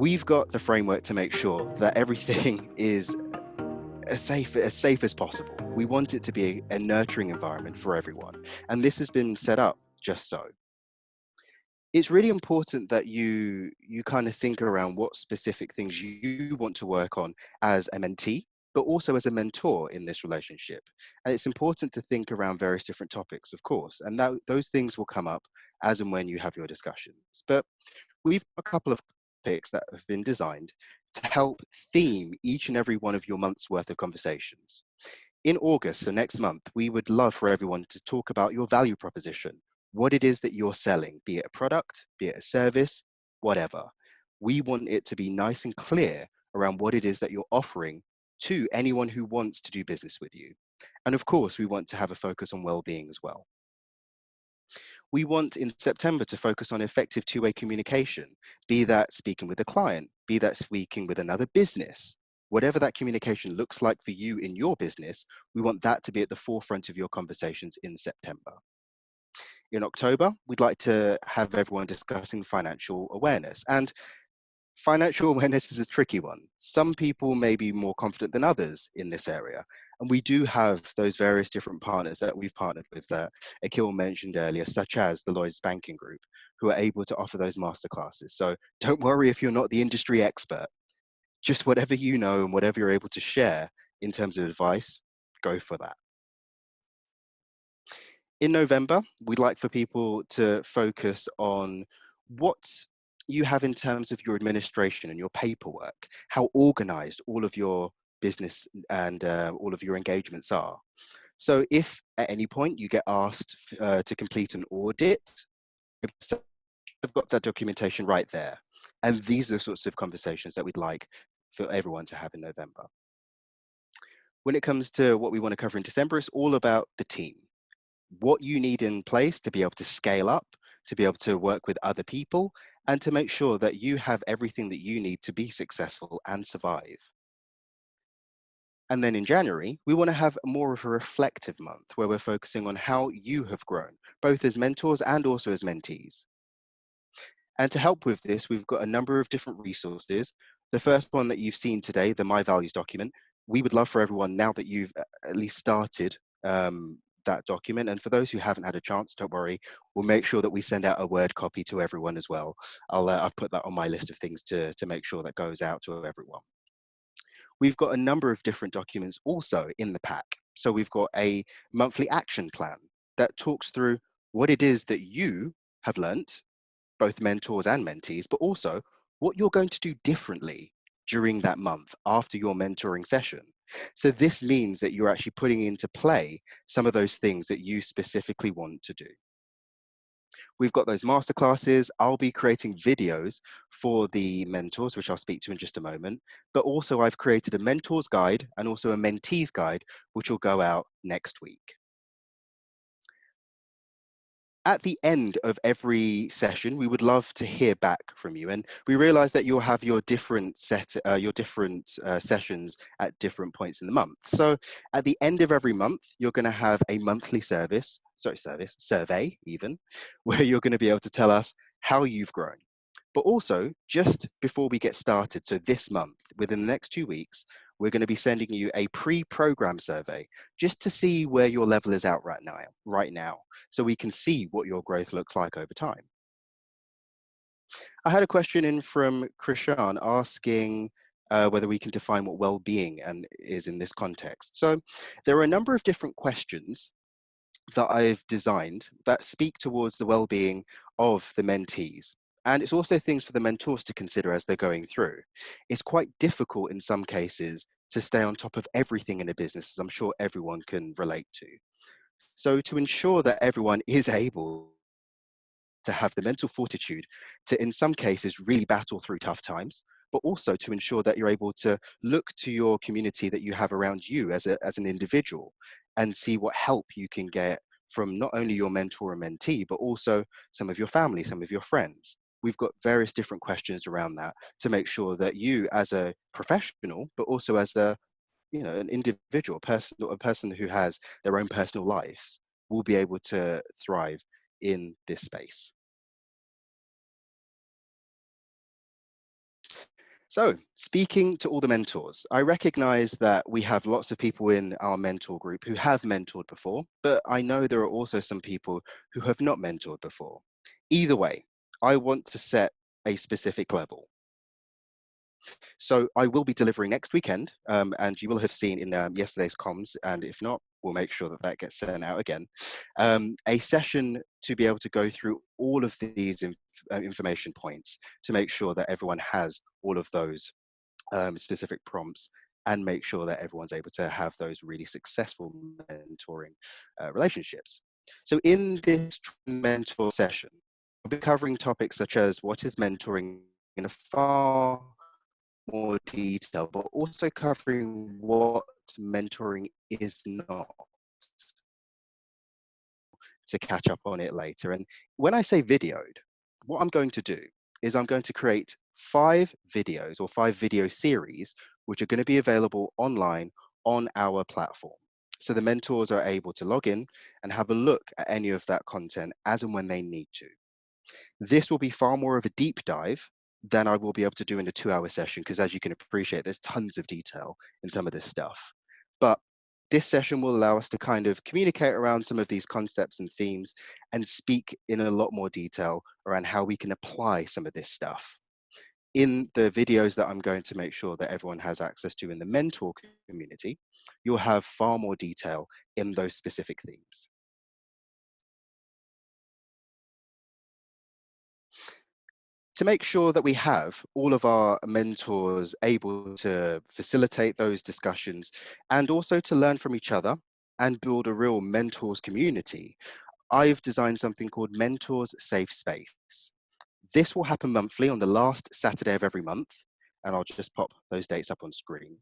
we've got the framework to make sure that everything is as safe as possible. We want it to be a nurturing environment for everyone. And this has been set up just so. It's really important that you kind of think around what specific things you want to work on as a mentee, but also as a mentor in this relationship. And it's important to think around various different topics, of course, and those things will come up as and when you have your discussions. But we've got a couple of topics that have been designed to help theme each and every one of your month's worth of conversations. In August, so next month, we would love for everyone to talk about your value proposition, what it is that you're selling, be it a product, be it a service, whatever. We want it to be nice and clear around what it is that you're offering to anyone who wants to do business with you. And of course, we want to have a focus on well-being as well. We want in September to focus on effective two-way communication, be that speaking with a client, be that speaking with another business. Whatever that communication looks like for you in your business, we want that to be at the forefront of your conversations in September. In October, we'd like to have everyone discussing financial awareness. And financial awareness is a tricky one. Some people may be more confident than others in this area. And we do have those various different partners that we've partnered with that Akil mentioned earlier, such as the Lloyds Banking Group, who are able to offer those masterclasses. So don't worry if you're not the industry expert. Just whatever you know and whatever you're able to share in terms of advice, go for that. In November, we'd like for people to focus on what you have in terms of your administration and your paperwork, how organized all of your business and all of your engagements are. So if at any point you get asked to complete an audit, I've got that documentation right there. And these are the sorts of conversations that we'd like for everyone to have in November. When it comes to what we want to cover in December, it's all about the team. What you need in place to be able to scale up, to be able to work with other people, and to make sure that you have everything that you need to be successful and survive. And then in January, we want to have more of a reflective month where we're focusing on how you have grown, both as mentors and also as mentees. And to help with this, we've got a number of different resources. The first one that you've seen today, the My Values document, we would love for everyone, now that you've at least started that document, and for those who haven't had a chance, don't worry, we'll make sure that we send out a Word copy to everyone as well. I've put that on my list of things to make sure that goes out to everyone. We've got a number of different documents also in the pack. So we've got a monthly action plan that talks through what it is that you have learnt, both mentors and mentees, but also what you're going to do differently during that month after your mentoring session. So this means that you're actually putting into play some of those things that you specifically want to do. We've got those masterclasses. I'll be creating videos for the mentors, which I'll speak to in just a moment. But also I've created a mentor's guide and also a mentee's guide, which will go out next week. At the end of every session, we would love to hear back from you. And we realize that you'll have your different sessions at different points in the month. So at the end of every month, you're going to have a monthly survey even, where you're going to be able to tell us how you've grown. But also, just before we get started, so this month, within the next 2 weeks, we're going to be sending you a pre-program survey just to see where your level is at right now, so we can see what your growth looks like over time. I had a question in from Krishan asking whether we can define what well-being is in this context. So there are a number of different questions that I've designed that speak towards the well-being of the mentees. And it's also things for the mentors to consider as they're going through. It's quite difficult in some cases to stay on top of everything in a business, as I'm sure everyone can relate to. So to ensure that everyone is able to have the mental fortitude to, in some cases, really battle through tough times, but also to ensure that you're able to look to your community that you have around you as an individual and see what help you can get from not only your mentor or mentee, but also some of your family, some of your friends. We've got various different questions around that to make sure that you as a professional, but also as an individual person, a person who has their own personal lives, will be able to thrive in this space. So, speaking to all the mentors, I recognize that we have lots of people in our mentor group who have mentored before, but I know there are also some people who have not mentored before. Either way, I want to set a specific level. So, I will be delivering next weekend, and you will have seen in yesterday's comms, and if not, we'll make sure that that gets sent out again. A session to be able to go through all of these information points to make sure that everyone has all of those specific prompts and make sure that everyone's able to have those really successful mentoring relationships. So in this mentor session, we'll be covering topics such as what is mentoring in a far more detail, but also covering what mentoring is not, to catch up on it later. And when I say videoed, what I'm going to do is I'm going to create 5 videos or 5 video series, which are going to be available online on our platform. So the mentors are able to log in and have a look at any of that content as and when they need to. This will be far more of a deep dive than I will be able to do in a 2-hour session, because as you can appreciate, there's tons of detail in some of this stuff. But this session will allow us to kind of communicate around some of these concepts and themes and speak in a lot more detail around how we can apply some of this stuff. In the videos that I'm going to make sure that everyone has access to in the mentor community, you'll have far more detail in those specific themes. To make sure that we have all of our mentors able to facilitate those discussions and also to learn from each other and build a real mentors community, I've designed something called Mentors Safe Space. This will happen monthly on the last Saturday of every month, and I'll just pop those dates up on screen.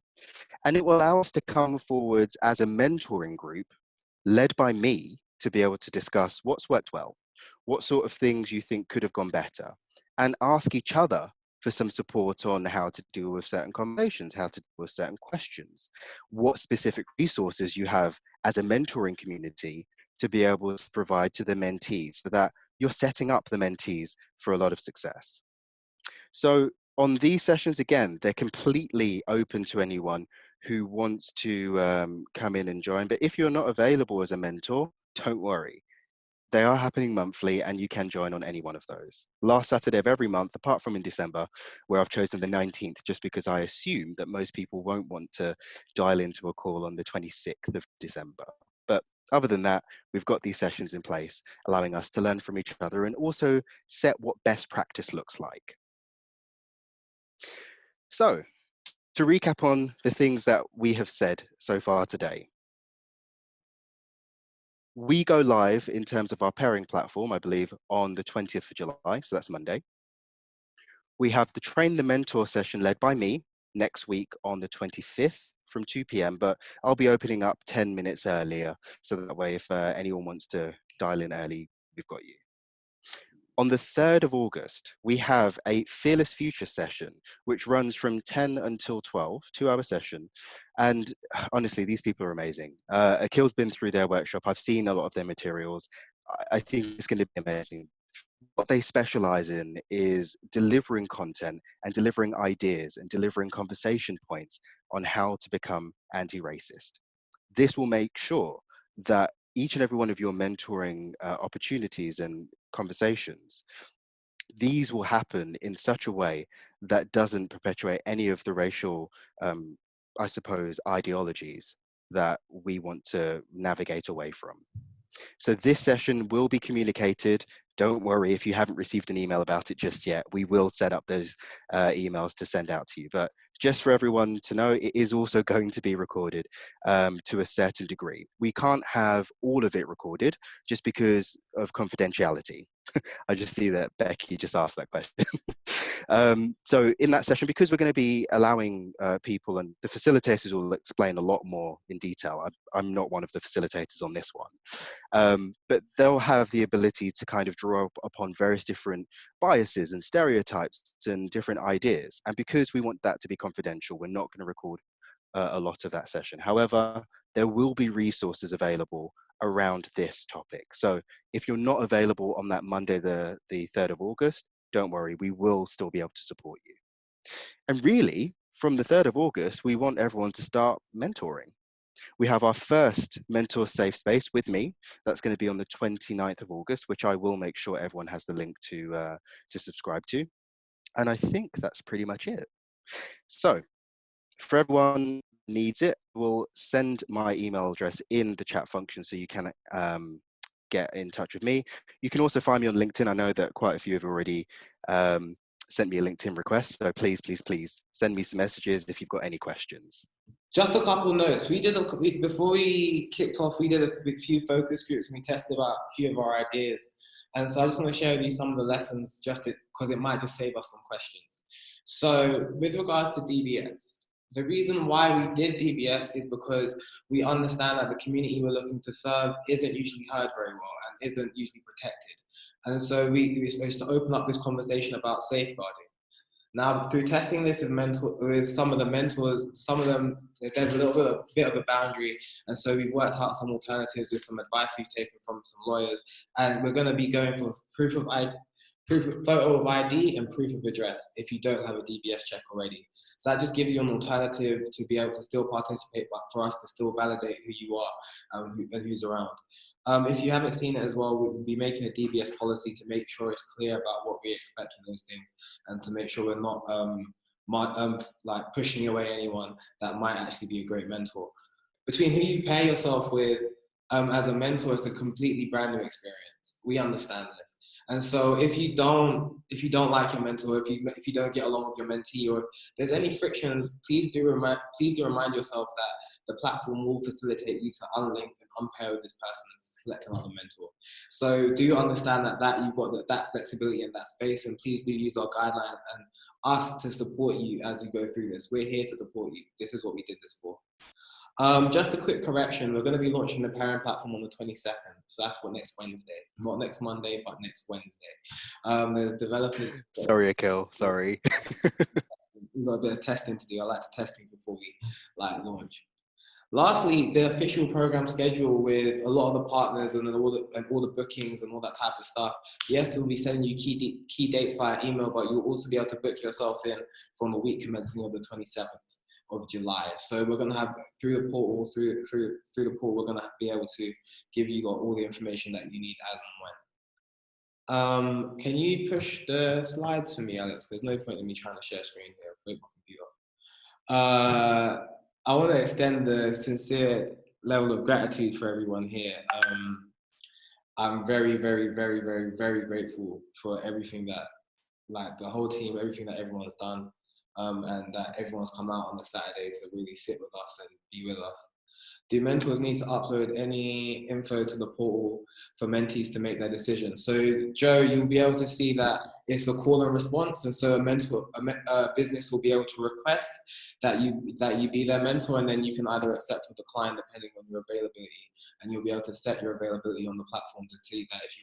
And it will allow us to come forwards as a mentoring group led by me to be able to discuss what's worked well, what sort of things you think could have gone better, and ask each other for some support on how to deal with certain conversations, how to deal with certain questions, what specific resources you have as a mentoring community to be able to provide to the mentees so that you're setting up the mentees for a lot of success. So on these sessions, again, they're completely open to anyone who wants to come in and join. But if you're not available as a mentor, don't worry. They are happening monthly and you can join on any one of those. Last Saturday of every month, apart from in December, where I've chosen the 19th, just because I assume that most people won't want to dial into a call on the 26th of December. But other than that, we've got these sessions in place, allowing us to learn from each other and also set what best practice looks like. So, to recap on the things that we have said so far today, we go live in terms of our pairing platform, I believe, on the 20th of July, so that's Monday. We have the Train the Mentor session led by me next week on the 25th from 2 p.m., but I'll be opening up 10 minutes earlier, so that way if anyone wants to dial in early, we've got you. On the 3rd of August, we have a Fearless Future session, which runs from 10 until 12, 2-hour session. And honestly, these people are amazing. Akil's been through their workshop. I've seen a lot of their materials. I think it's going to be amazing. What they specialize in is delivering content and delivering ideas and delivering conversation points on how to become anti-racist. This will make sure that each and every one of your mentoring opportunities and conversations, these will happen in such a way that doesn't perpetuate any of the racial, I suppose, ideologies that we want to navigate away from. So this session will be communicated. Don't worry if you haven't received an email about it just yet. We will set up those emails to send out to you. But just for everyone to know, it is also going to be recorded to a certain degree. We can't have all of it recorded just because of confidentiality. I just see that Becky just asked that question. So in that session, because we're going to be allowing people, and the facilitators will explain a lot more in detail. I'm not one of the facilitators on this one. But they'll have the ability to kind of draw upon various different biases and stereotypes and different ideas. And because we want that to be confidential, we're not going to record a lot of that session. However, there will be resources available around this topic. So if you're not available on that Monday, the 3rd of August, don't worry, we will still be able to support you. And really, from the 3rd of August, we want everyone to start mentoring. We have our first mentor safe space with me. That's going to be on the 29th of August, which I will make sure everyone has the link to subscribe to. And I think that's pretty much it. So for everyone who needs it, we'll send my email address in the chat function so you can get in touch with me. You can also find me on LinkedIn. I know that quite a few have already sent me a LinkedIn request. So please, please, please send me some messages if you've got any questions. Just a couple notes. Before we kicked off, we did a few focus groups and we tested about a few of our ideas. And so I just want to share with you some of the lessons just because it might just save us some questions. So with regards to DBS, the reason why we did DBS is because we understand that the community we're looking to serve isn't usually heard very well and isn't usually protected. And so we supposed to open up this conversation about safeguarding. Now, through testing this with some of the mentors, some of them, there's a little bit of a boundary. And so we've worked out some alternatives with some advice we've taken from some lawyers. And we're going to be going for proof of photo of ID and proof of address if you don't have a DBS check already. So that just gives you an alternative to be able to still participate, but for us to still validate who you are and who's around. If you haven't seen it as well, we'll be making a DBS policy to make sure it's clear about what we expect of those things and to make sure we're not like pushing away anyone that might actually be a great mentor. Between who you pair yourself with as a mentor, it's a completely brand new experience. We understand this. And so if you don't like your mentor, if you don't get along with your mentee, or if there's any frictions, please do remind yourself that the platform will facilitate you to unlink and unpair with this person and select another mentor. So do you understand that you've got that flexibility and that space, and please do use our guidelines and us to support you as you go through this. We're here to support you. This is what we did this for. Just a quick correction, we're going to be launching the parent platform on the 22nd. So that's for next Wednesday. Not next Monday, but next Wednesday. The developers... Sorry, Akil, sorry. We've got a bit of testing to do. I like the testing before we launch. Lastly, the official program schedule with a lot of the partners and all the bookings and all that type of stuff. Yes, we'll be sending you key dates via email, but you'll also be able to book yourself in from the week commencing on the 27th of July. So we're going to have through the portal, we're going to be able to give you all the information that you need as and when. Can you push the slides for me, Alex? There's no point in me trying to share screen here with my computer. I want to extend the sincere level of gratitude for everyone here. I'm very, very, very, very, very grateful for everything that, the whole team, everything that everyone's done, and that everyone's come out on the Saturday to really sit with us and be with us. Do mentors need to upload any info to the portal for mentees to make their decisions? So Joe, you'll be able to see that it's a call and response, and so a business will be able to request that you be their mentor, and then you can either accept or decline depending on your availability, and you'll be able to set your availability on the platform to see that if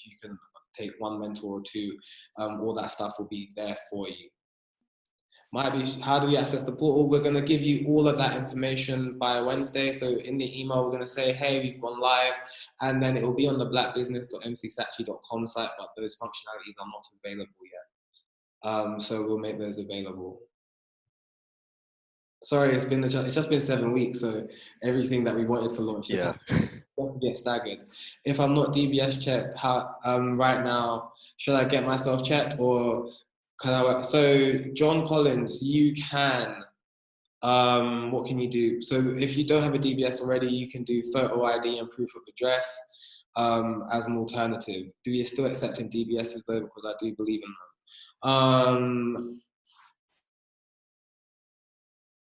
you can take one mentor or two, all that stuff will be there for you. How do we access the portal? We're going to give you all of that information by Wednesday. So in the email, we're going to say, hey, we've gone live, and then it will be on the blackbusiness.mcsachi.com site, but those functionalities are not available yet. So we'll make those available. Sorry, it's just been 7 weeks, so everything that we wanted for launch just to get staggered. If I'm not DBS checked, right now, should I get myself checked, or can I? So John Collins, you can. What can you do? So if you don't have a DBS already, you can do photo ID and proof of address as an alternative. Do you still accepting DBSs though? Because I do believe in them.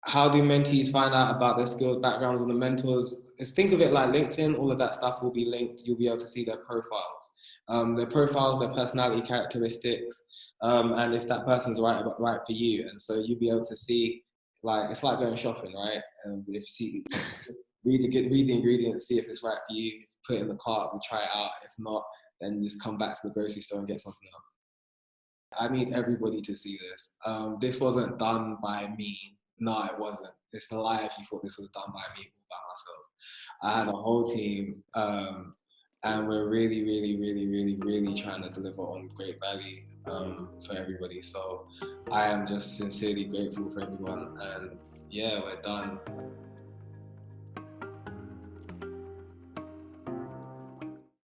How do mentees find out about their skills, backgrounds, and the mentors? Think of it like LinkedIn. All of that stuff will be linked. You'll be able to see their profiles, their personality characteristics, and if that person's right for you. And so you'll be able to see, it's like going shopping, right? And read the ingredients, see if it's right for you. Put it in the cart, we try it out. If not, then just come back to the grocery store and get something else. I need everybody to see this. This wasn't done by me. No, it wasn't. It's a lie if you thought this was done by me or by myself. I had a whole team. and we're really, really, really, really, really trying to deliver on great value for everybody. So I am just sincerely grateful for everyone, and yeah, we're done.